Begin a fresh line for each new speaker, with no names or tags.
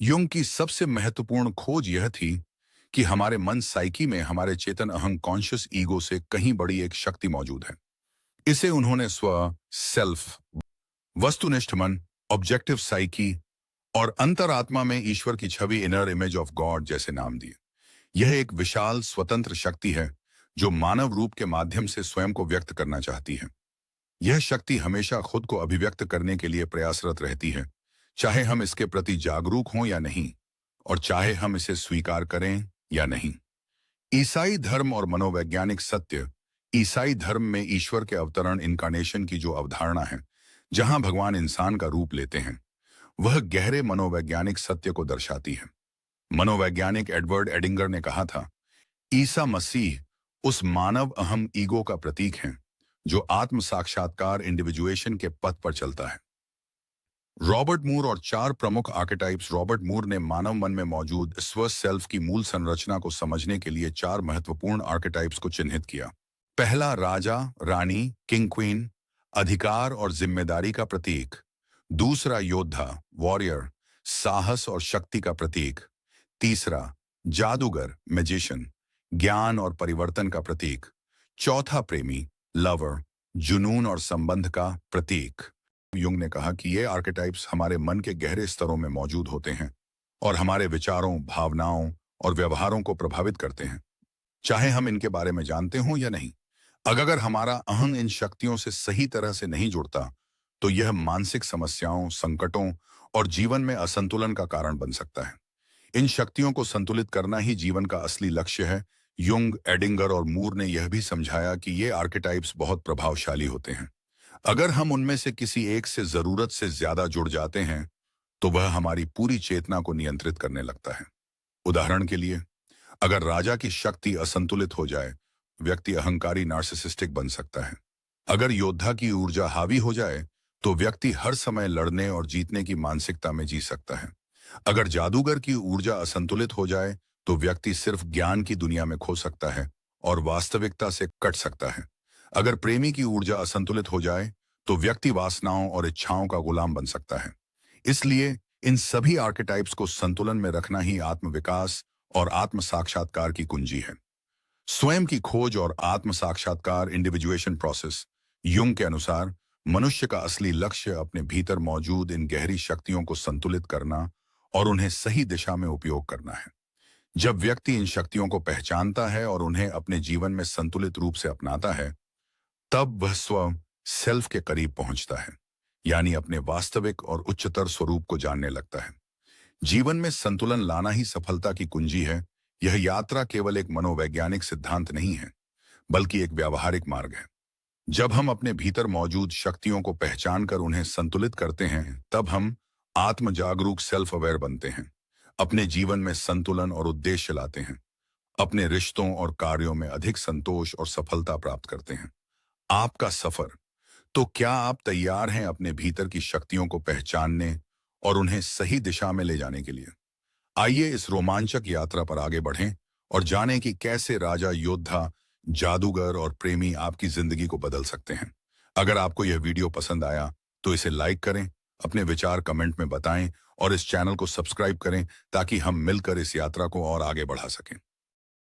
Jung की सबसे महत्वपूर्ण खोज यह थी कि हमारे मन साइकी में हमारे चेतन अहं कॉन्शियस ईगो से कहीं बड़ी एक शक्ति मौजूद है। इसे उन्होंने सेल्फ, वस्तुनिष्ठ मन, ऑब्जेक्टिव साइकी और अंतरात्मा में ईश्वर की छवि इनर इमेज ऑफ गॉड जैसे नाम दिए। यह एक विशाल स्वतंत्र शक्ति है जो मानव रूप के माध्यम से स्वयं को व्यक्त करना चाहती है। यह शक्ति हमेशा खुद को अभिव्यक्त करने के लिए प्रयासरत रहती है, चाहे हम इसके प्रति जागरूक हों या नहीं, और चाहे हम इसे स्वीकार करें या नहीं। ईसाई धर्म और मनोवैज्ञानिक सत्य। ईसाई धर्म में ईश्वर के अवतरण इनकारनेशन की जो अवधारणा है, जहां भगवान इंसान का रूप लेते हैं, वह गहरे मनोवैज्ञानिक सत्य को दर्शाती है। मनोवैज्ञानिक एडवर्ड एडिंगर ने कहा था, ईसा मसीह उस मानव अहम ईगो का प्रतीक है जो आत्म साक्षात्कार इंडिविजुएशन के पथ पर चलता है। रॉबर्ट मूर और चार प्रमुख आर्केटाइप्स। रॉबर्ट मूर ने मानव मन में मौजूद स्व सेल्फ की मूल संरचना को समझने के लिए चार महत्वपूर्ण आर्केटाइप्स को चिन्हित किया। पहला, राजा, रानी, किंग क्वीन, अधिकार और जिम्मेदारी का प्रतीक। दूसरा, योद्धा, वॉरियर, साहस और शक्ति का प्रतीक। तीसरा, जादूगर, मैजिशियन, ज्ञान और परिवर्तन का प्रतीक। चौथा, प्रेमी, लवर, जुनून और संबंध का प्रतीक। युंग ने कहा कि ये आर्केटाइप्स हमारे मन के गहरे स्तरों में मौजूद होते हैं और हमारे विचारों, भावनाओं और व्यवहारों को प्रभावित करते हैं, चाहे हम इनके बारे में जानते हों या नहीं। अगर हमारा अहंग इन शक्तियों से सही तरह से नहीं जुड़ता, तो यह मानसिक समस्याओं, संकटों और जीवन में असंतुलन का कारण बन सकता है। इन शक्तियों को संतुलित करना ही जीवन का असली लक्ष्य है। युंग, एडिंगर और मूर ने यह भी समझाया कि ये आर्केटाइप्स बहुत प्रभावशाली होते हैं। अगर हम उनमें से किसी एक से जरूरत से ज्यादा जुड़ जाते हैं, तो वह हमारी पूरी चेतना को नियंत्रित करने लगता है। उदाहरण के लिए, अगर राजा की शक्ति असंतुलित हो जाए, व्यक्ति अहंकारी नार्सिसिस्टिक बन सकता है। अगर योद्धा की ऊर्जा हावी हो जाए, तो व्यक्ति हर समय लड़ने और जीतने की मानसिकता में जी सकता है। अगर जादूगर की ऊर्जा असंतुलित हो जाए, तो व्यक्ति सिर्फ ज्ञान की दुनिया में खो सकता है और वास्तविकता से कट सकता है। अगर प्रेमी की ऊर्जा असंतुलित हो जाए, तो व्यक्ति वासनाओं और इच्छाओं का गुलाम बन सकता है। इसलिए इन सभी आर्केटाइप्स को संतुलन में रखना ही आत्मविकास और आत्म साक्षात्कार की कुंजी है। स्वयं की खोज और आत्म साक्षात्कार इंडिविजुएशन प्रोसेस। युंग के अनुसार मनुष्य का असली लक्ष्य अपने भीतर मौजूद इन गहरी शक्तियों को संतुलित करना और उन्हें सही दिशा में उपयोग करना है। जब व्यक्ति इन शक्तियों को पहचानता है और उन्हें अपने जीवन में संतुलित रूप से अपनाता है, तब वह सेल्फ के करीब पहुंचता है, यानी अपने वास्तविक और उच्चतर स्वरूप को जानने लगता है। जीवन में संतुलन लाना ही सफलता की कुंजी है। यह यात्रा केवल एक मनोवैज्ञानिक सिद्धांत नहीं है, बल्कि एक व्यावहारिक मार्ग है। जब हम अपने भीतर मौजूद शक्तियों को पहचानकर उन्हें संतुलित करते हैं, तब हम आत्म जागरूक सेल्फ अवेयर बनते हैं, अपने जीवन में संतुलन और उद्देश्य लाते हैं, अपने रिश्तों और कार्यों में अधिक संतोष और सफलता प्राप्त करते हैं। आपका सफर। तो क्या आप तैयार हैं अपने भीतर की शक्तियों को पहचानने और उन्हें सही दिशा में ले जाने के लिए? आइए इस रोमांचक यात्रा पर आगे बढ़ें और जानें कि कैसे राजा, योद्धा, जादूगर और प्रेमी आपकी जिंदगी को बदल सकते हैं। अगर आपको यह वीडियो पसंद आया, तो इसे लाइक करें, अपने विचार कमेंट में बताएं और इस चैनल को सब्सक्राइब करें ताकि हम मिलकर इस यात्रा को और आगे बढ़ा सकें।